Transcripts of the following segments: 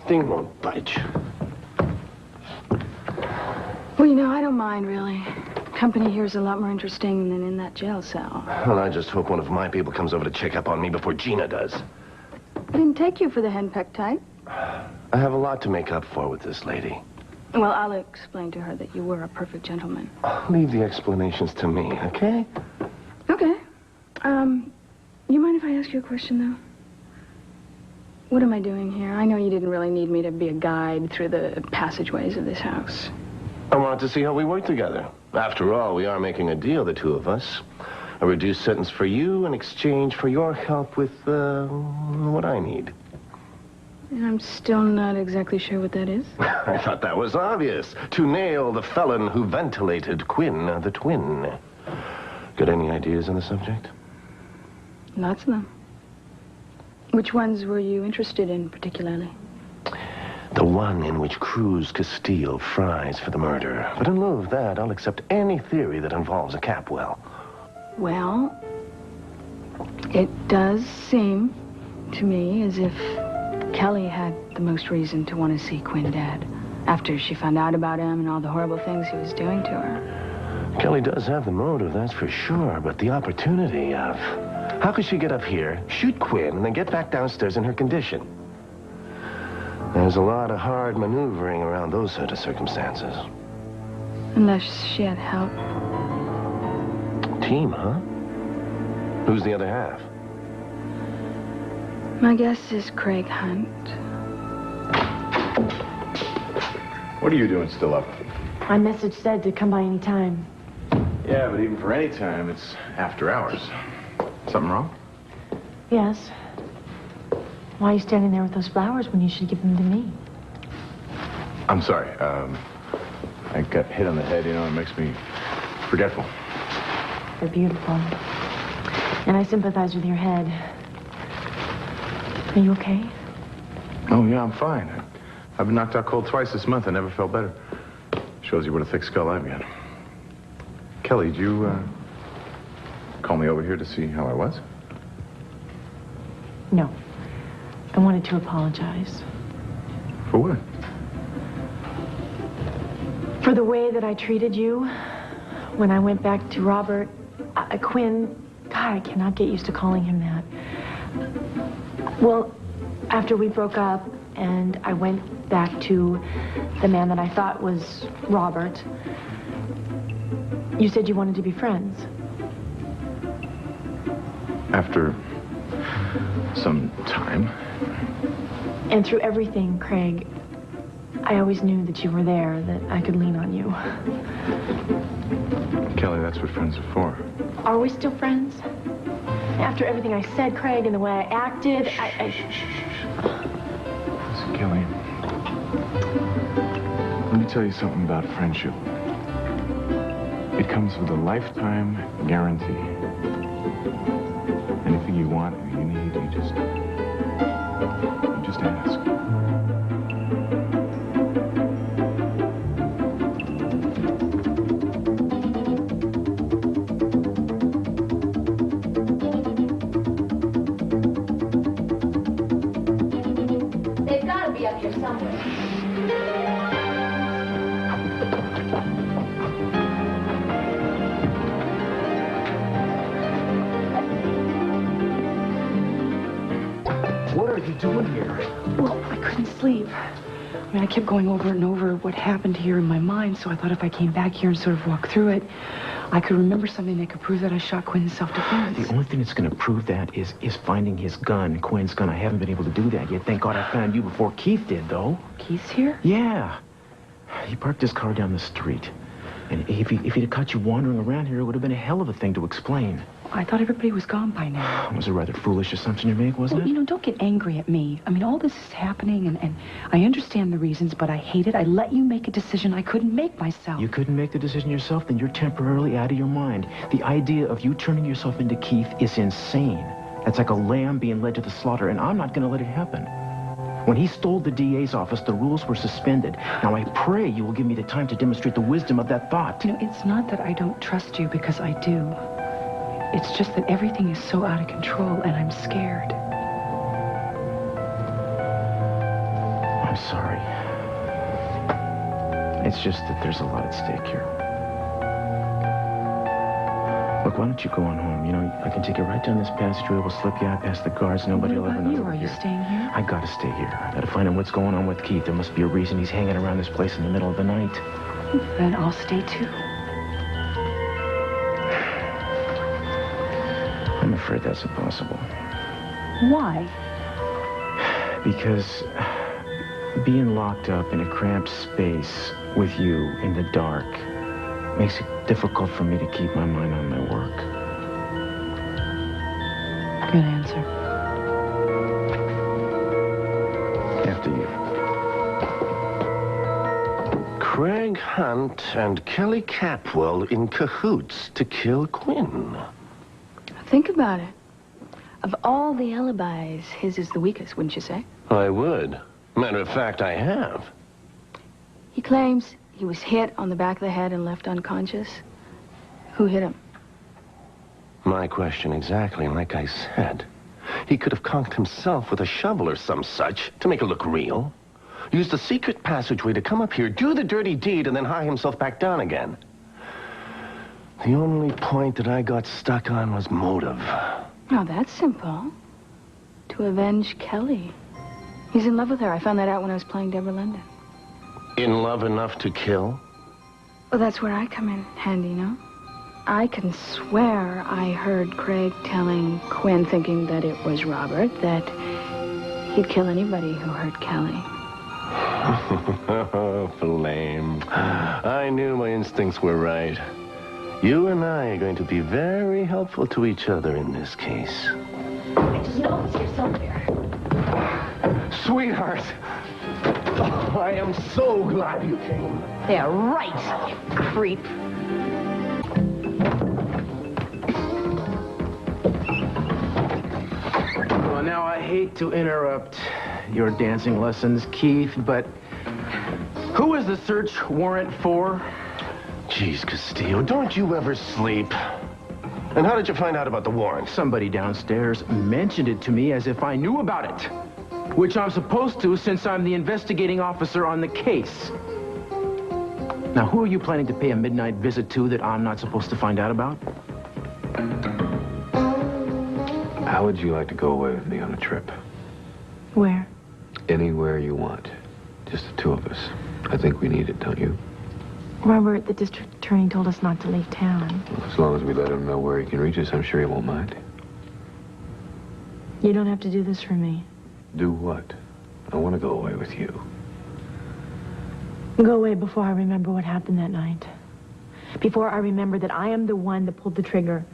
thing won't budge. Well, you know, I don't mind, really. Company here is a lot more interesting than in that jail cell. Well, I just hope one of my people comes over to check up on me before Gina does. I didn't take you for the henpecked type. I have a lot to make up for with this lady. Well, I'll explain to her that you were a perfect gentleman. Leave the explanations to me, okay? Okay. You mind if I ask you a question, though? What am I doing here? I know you didn't really need me to be a guide through the passageways of this house. I wanted to see how we work together. After all, we are making a deal, the two of us. A reduced sentence for you in exchange for your help with, what I need. And I'm still not exactly sure what that is. I thought that was obvious. To nail the felon who ventilated Quinn, the twin. Got any ideas on the subject? Lots of them. Which ones were you interested in particularly? The one in which Cruz Castile fries for the murder. But in lieu of that, I'll accept any theory that involves a Capwell. Well, it does seem to me as if Kelly had the most reason to want to see Quinn dead after she found out about him and all the horrible things he was doing to her. Kelly does have the motive, that's for sure, but the opportunity of... How could she get up here, shoot Quinn, and then get back downstairs in her condition? There's a lot of hard maneuvering around those sort of circumstances. Unless she had help. Team, huh? Who's the other half? My guess is Craig Hunt. What are you doing still up? My message said to come by any time. Yeah, but even for any time, it's after hours. Something wrong? Yes. Why are you standing there with those flowers when you should give them to me? I'm sorry. I got hit on the head, you know, it makes me forgetful. They're beautiful. And I sympathize with your head. Are you okay? Oh, yeah, I'm fine. I've been knocked out cold twice this month. I never felt better. Shows you what a thick skull I've got. Kelly, did you, call me over here to see how I was? No. I wanted to apologize. For what? For the way that I treated you when I went back to Robert. Quinn, God, I cannot get used to calling him that. Well, after we broke up and I went back to the man that I thought was Robert, you said you wanted to be friends. After some time. And through everything, Craig, I always knew that you were there, that I could lean on you. Kelly, that's what friends are for. Are we still friends? After everything I said, Craig, and the way I acted, Shh. Listen, Kelly. Let me tell you something about friendship. It comes with a lifetime guarantee. Anything you want or you need, you just ask. They've got to be up here somewhere. What are you doing here? Well, I couldn't sleep. I mean, I kept going over and over what happened here in my mind, so I thought if I came back here and sort of walked through it, I could remember something that could prove that I shot Quinn in self-defense. The only thing that's going to prove that is finding his gun, Quinn's gun. I haven't been able to do that yet. Thank God I found you before Keith did, though. Keith's here? Yeah. He parked his car down the street. And if he'd have caught you wandering around here, it would have been a hell of a thing to explain. I thought everybody was gone by now. It was a rather foolish assumption to make, wasn't Well, it? you know, don't get angry at me. I mean, all this is happening, and I understand the reasons, but I hate it. I let you make a decision I couldn't make myself. You couldn't make the decision yourself, then you're temporarily out of your mind. The idea of you turning yourself into Keith is insane. That's like a lamb being led to the slaughter, and I'm not going to let it happen. When he stole the DA's office, the rules were suspended. Now, I pray you will give me the time to demonstrate the wisdom of that thought. You know, it's not that I don't trust you, because I do. It's just that everything is so out of control, and I'm scared. I'm sorry. It's just that there's a lot at stake here. Look, why don't you go on home? You know, I can take you right down this passageway. We'll slip you out past the guards. Nobody will ever know you? we're Are you here. staying here? I gotta stay here. I gotta find out what's going on with Keith. There must be a reason he's hanging around this place in the middle of the night. Then I'll stay too. I'm afraid that's impossible. Why? Because being locked up in a cramped space with you in the dark makes it difficult for me to keep my mind on my work. Good answer. After you. Craig Hunt and Kelly Capwell in cahoots to kill Quinn. Think about it. Of all the alibis, his is the weakest, wouldn't you say? I would. Matter of fact, I have. He claims he was hit on the back of the head and left unconscious. Who hit him? My question exactly, and like I said, he could have conked himself with a shovel or some such to make it look real. Used a secret passageway to come up here, do the dirty deed, and then hie himself back down again. The only point that I got stuck on was motive. Oh, that's simple. To avenge Kelly. He's in love with her. I found that out when I was playing Deborah London. In love enough to kill? Well, that's where I come in handy, you know? I can swear I heard Craig telling Quinn, thinking that it was Robert, that he'd kill anybody who hurt Kelly. Oh, flame. I knew my instincts were right. You and I are going to be very helpful to each other in this case. I just know it's here somewhere. Sweetheart, I am so glad you came. Yeah, right, you creep. Well, now I hate to interrupt your dancing lessons, Keith, but who is the search warrant for? Jeez, Castillo, don't you ever sleep? And how did you find out about the warrant? Somebody downstairs mentioned it to me as if I knew about it, which I'm supposed to since I'm the investigating officer on the case. Now, who are you planning to pay a midnight visit to that I'm not supposed to find out about? How would you like to go away with me on a trip? Where? Anywhere you want. Just the two of us. I think we need it, don't you? Robert, the district attorney told us not to leave town. Well, as long as we let him know where he can reach us, I'm sure he won't mind. You don't have to do this for me. Do what? I want to go away with you. Go away before I remember what happened that night. Before I remember that I am the one that pulled the trigger.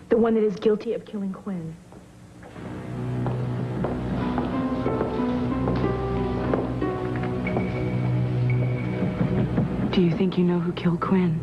The one that is guilty of killing Quinn. Do you think you know who killed Quinn?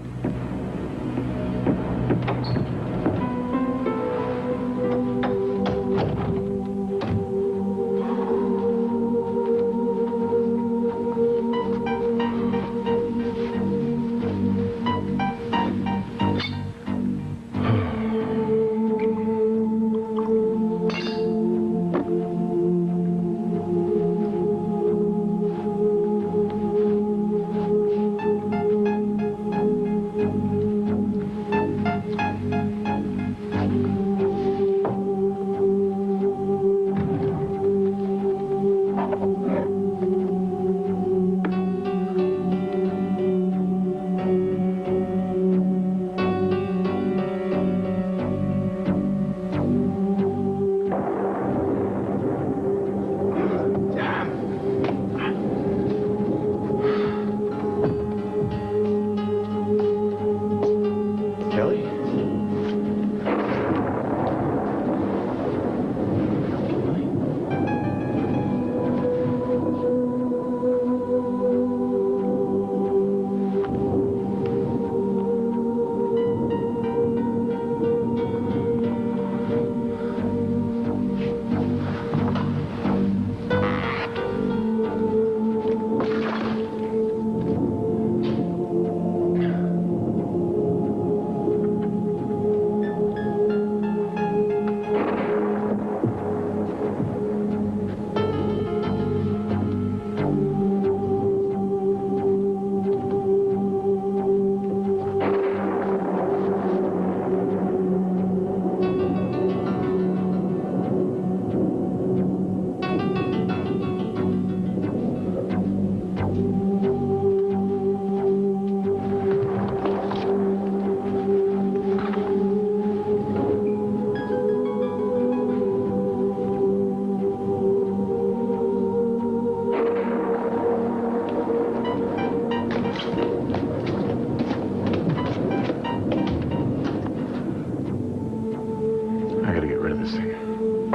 thing.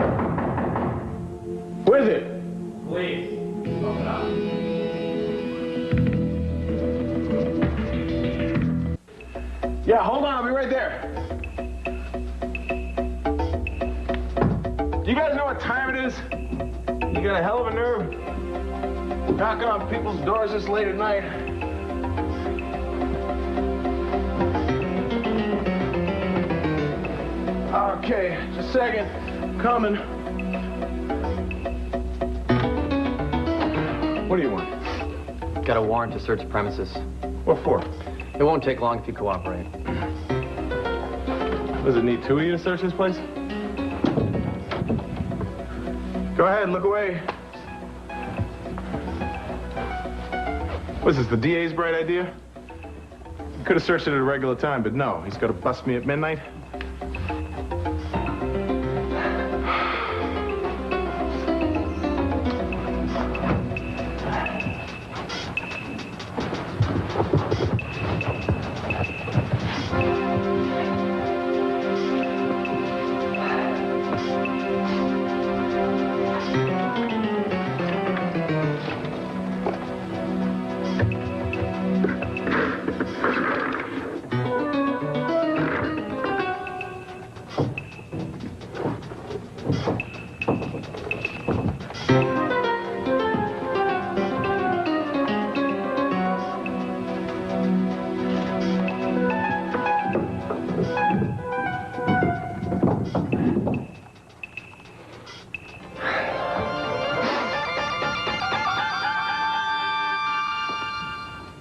Who is it? Please, open up. Yeah, hold on, I'll be right there. Do you guys know what time it is? You got a hell of a nerve knocking on people's doors this late at night. Okay, just a second. I'm coming. What do you want? Got a warrant to search the premises. What for? It won't take long if you cooperate. Does it need two of you to search this place? Go ahead, look away. What's this, the DA's bright idea? You could have searched it at a regular time, but no. He's got to bust me at midnight.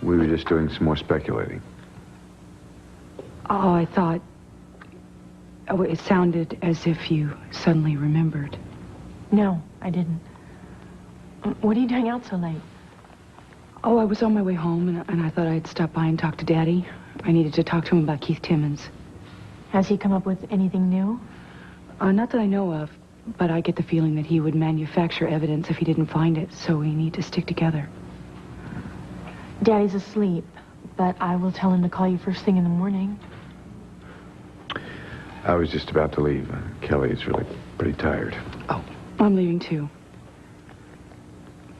We were just doing some more speculating. Oh, I thought... Oh, it sounded as if you suddenly remembered. No, I didn't. What are you doing out so late? Oh, I was on my way home, and I thought I'd stop by and talk to Daddy. I needed to talk to him about Keith Timmons. Has he come up with anything new? Not that I know of, but I get the feeling that he would manufacture evidence if he didn't find it, so we need to stick together. Daddy's asleep, but I will tell him to call you first thing in the morning. I was just about to leave. Kelly is really pretty tired. Oh, I'm leaving too.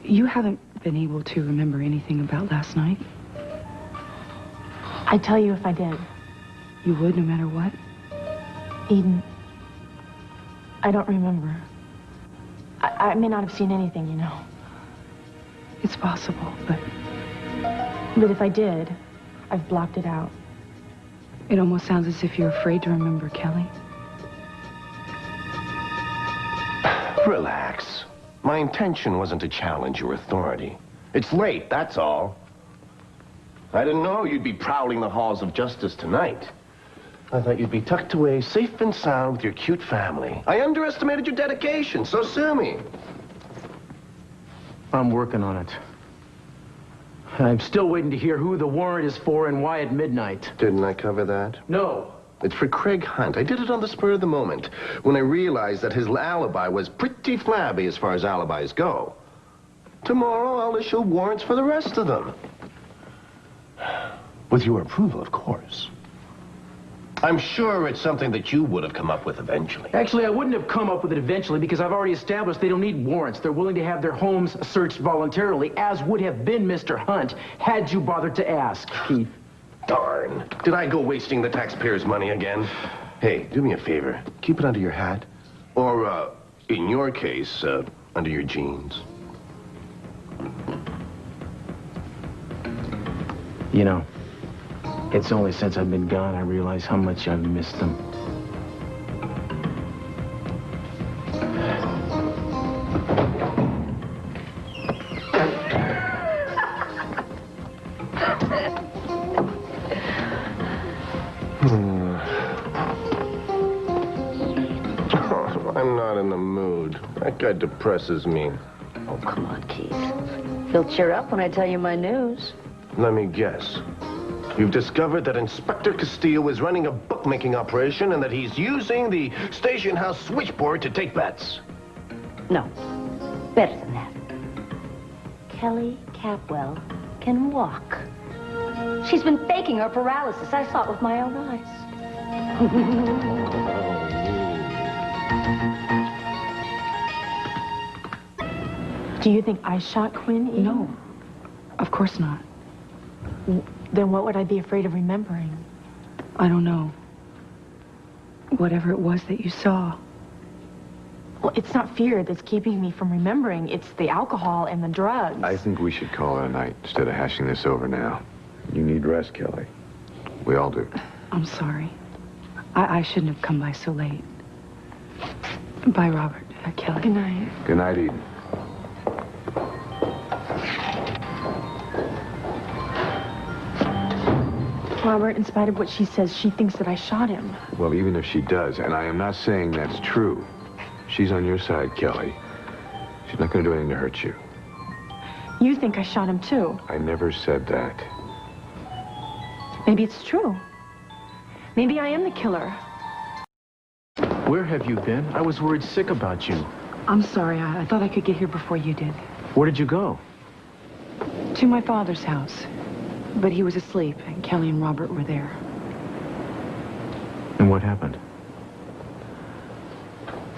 You haven't been able to remember anything about last night? I'd tell you if I did. You would, no matter what? Eden, I don't remember. I may not have seen anything, you know. It's possible, but if I did, I've blocked it out. it almost sounds as if you're afraid to remember, Kelly. Relax. My intention wasn't to challenge your authority. It's late, that's all. I didn't know you'd be prowling the halls of justice tonight. I thought you'd be tucked away safe and sound with your cute family. I underestimated your dedication, so sue me. I'm working on it. I'm still waiting to hear who the warrant is for and why at midnight. Didn't I cover that? No. It's for Craig Hunt. I did it on the spur of the moment, when I realized that his alibi was pretty flabby as far as alibis go. Tomorrow, I'll issue warrants for the rest of them. With your approval, of course. I'm sure it's something that you would have come up with eventually. Actually, I wouldn't have come up with it eventually because I've already established they don't need warrants. They're willing to have their homes searched voluntarily, as would have been Mr. Hunt, had you bothered to ask, Keith. Darn. Did I go wasting the taxpayers' money again? Hey, do me a favor. Keep it under your hat. Or, in your case, under your jeans. You know, it's only since I've been gone I realize how much I've missed them. I'm not in the mood. That guy depresses me. Oh, come on, Keith. You'll cheer up when I tell you my news. Let me guess. You've discovered that Inspector Castillo is running a bookmaking operation and that he's using the station house switchboard to take bets. No. Better than that. Kelly Capwell can walk. She's been faking her paralysis. I saw it with my own eyes. Do you think I shot Quinn, Eden? No, of course not. Then what would I be afraid of remembering? I don't know. Whatever it was that you saw. Well, it's not fear that's keeping me from remembering. It's the alcohol and the drugs. I think we should call it a night instead of hashing this over now. You need rest, Kelly. We all do. I'm sorry. I shouldn't have come by so late. Bye, Robert. Kelly. Good night. Good night, Eden. Robert, in spite of what she says, she thinks that I shot him. Well, even if she does, and I am not saying that's true, she's on your side, Kelly. She's not going to do anything to hurt you. You think I shot him, too. I never said that. Maybe it's true. Maybe I am the killer. Where have you been? I was worried sick about you. I'm sorry. I thought I could get here before you did. Where did you go? To my father's house. But he was asleep, and Kelly and Robert were there. And what happened?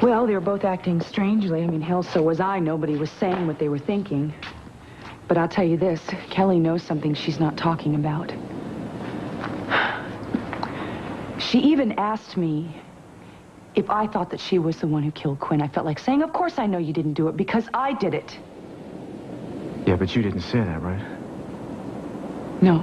Well, they were both acting strangely. I mean, hell, so was I. Nobody was saying what they were thinking. But I'll tell you this, Kelly knows something she's not talking about. She even asked me if I thought that she was the one who killed Quinn. I felt like saying, of course I know you didn't do it, because I did it. Yeah, but you didn't say that, right? No.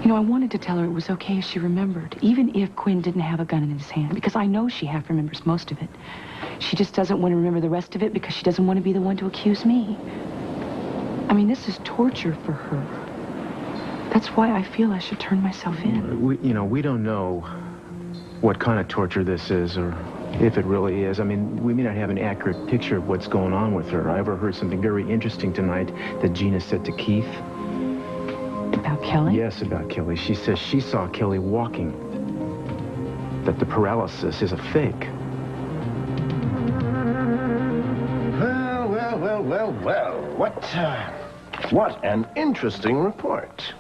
You know, I wanted to tell her it was okay if she remembered, even if Quinn didn't have a gun in his hand, because I know she half remembers most of it. She just doesn't want to remember the rest of it because she doesn't want to be the one to accuse me. I mean, this is torture for her. That's why I feel I should turn myself in. We don't know what kind of torture this is, or if it really is. I mean, we may not have an accurate picture of what's going on with her. I overheard something very interesting tonight that Gina said to Keith. About Kelly? Yes, about Kelly. She says she saw Kelly walking. That the paralysis is a fake. Well. What an interesting report.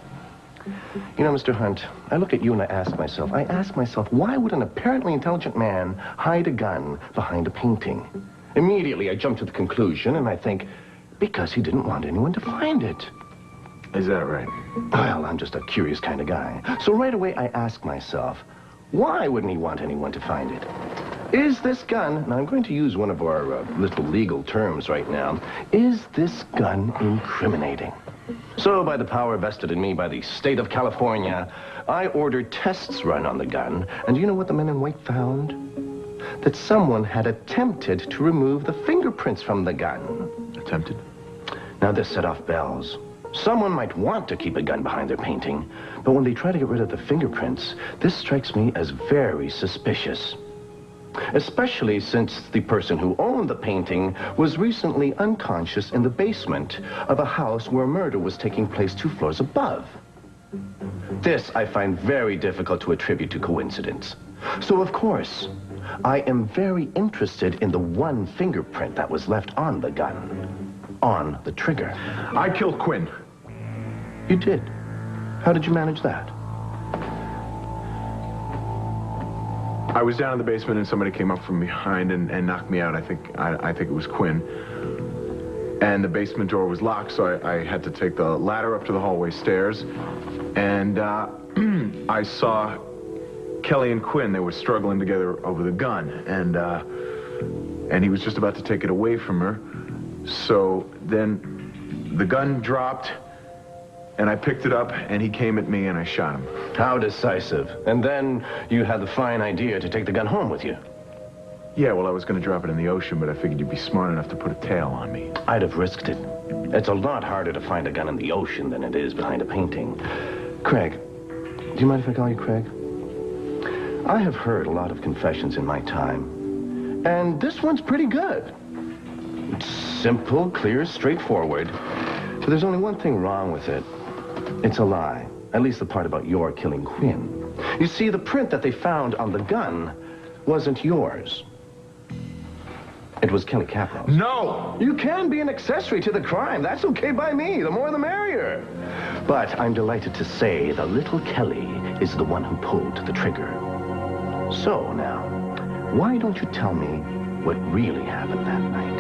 You know, Mr. Hunt, I look at you and I ask myself, why would an apparently intelligent man hide a gun behind a painting? Immediately, I jump to the conclusion and I think, because he didn't want anyone to find it. Is that right? Well, I'm just a curious kind of guy. So right away, I ask myself, why wouldn't he want anyone to find it? Is this gun, now I'm going to use one of our little legal terms right now, is this gun incriminating? So, by the power vested in me by the state of California, I ordered tests run on the gun, and do you know what the men in white found? That someone had attempted to remove the fingerprints from the gun. Attempted? Now, this set off bells. Someone might want to keep a gun behind their painting, but when they try to get rid of the fingerprints, this strikes me as very suspicious. Especially since the person who owned the painting was recently unconscious in the basement of a house where murder was taking place 2 floors above. This I find very difficult to attribute to coincidence. So, of course, I am very interested in the one fingerprint that was left on the gun, on the trigger. I killed Quinn. You did? How did you manage that? I was down in the basement and somebody came up from behind and knocked me out. I think it was Quinn. And the basement door was locked, so I had to take the ladder up to the hallway stairs. And I saw Kelly and Quinn. They were struggling together over the gun. And he was just about to take it away from her. So then the gun dropped, and I picked it up, and he came at me, and I shot him. How decisive. And then you had the fine idea to take the gun home with you. Yeah, well, I was going to drop it in the ocean, but I figured you'd be smart enough to put a tail on me. I'd have risked it. It's a lot harder to find a gun in the ocean than it is behind a painting. Craig, do you mind if I call you Craig? I have heard a lot of confessions in my time, and this one's pretty good. It's simple, clear, straightforward, but there's only one thing wrong with it. It's a lie, at least the part about your killing Quinn. You see, the print that they found on the gun wasn't yours. It was Kelly Capwell's. No! You can be an accessory to the crime. That's okay by me. The more the merrier. But I'm delighted to say the little Kelly is the one who pulled the trigger. So now, why don't you tell me what really happened that night?